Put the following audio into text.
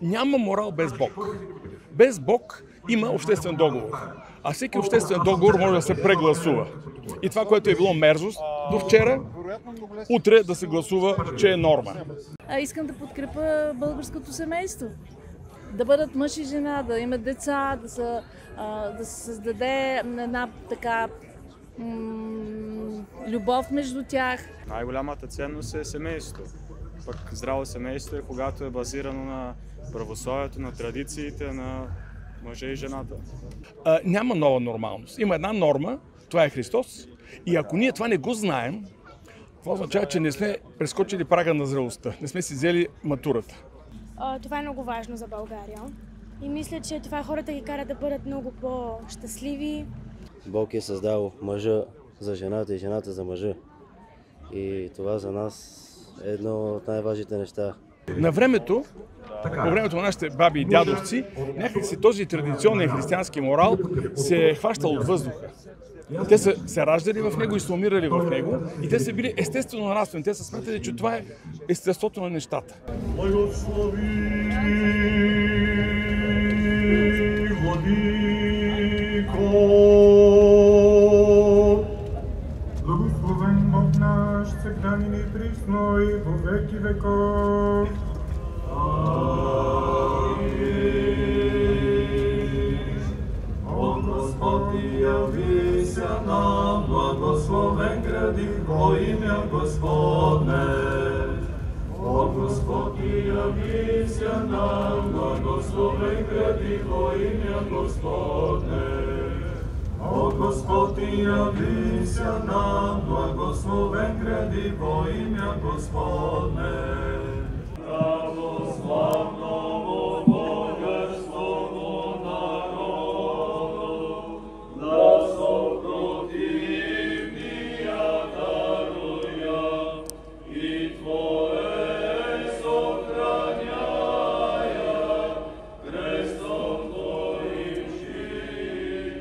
Няма морал без Бог. Без Бог има обществен договор. А всеки обществен договор може да се прегласува. И това, което е било мерзост до вчера, утре да се гласува, че е норма. Искам да подкрепя българското семейство. Да бъдат мъж и жена, да имат деца, да се създаде една така любов между тях. Най-голямата ценност е семейство. Пък здраво семейство е когато е базирано на православието, на традициите, на мъжа и жената. Няма нова нормалност. Има една норма, това е Христос. И ако ние това не го знаем, това означава, че не сме прескочили прага на зрелостта. Не сме си взели матурата. Това е много важно за България. И мисля, че това хората ги кара да бъдат много по-щастливи. Бог е създал мъжа за жената и жената за мъжа. И това за нас е едно от най-важните неща. На времето, по времето на нашите баби и дядовци, някакси този традиционен християнски морал се е хващал от въздуха. Те са се раждали в него и се умирали в него и те са били естествено нараствани. Те са смятали, че това е естеството на нещата. Благослови, Владико! Благословен Бог наш, всегда нині и присно и во веки веков. О Господи, явися нам, благословен гради во имя Господне. О Господи, явися нам, благословен гради во имя Господне. О Господи, явися нам, благословен гради во имя Господне. Православного богословного народу, да сопротивния даруя и Твое сохраняя крестом Твоим жительством.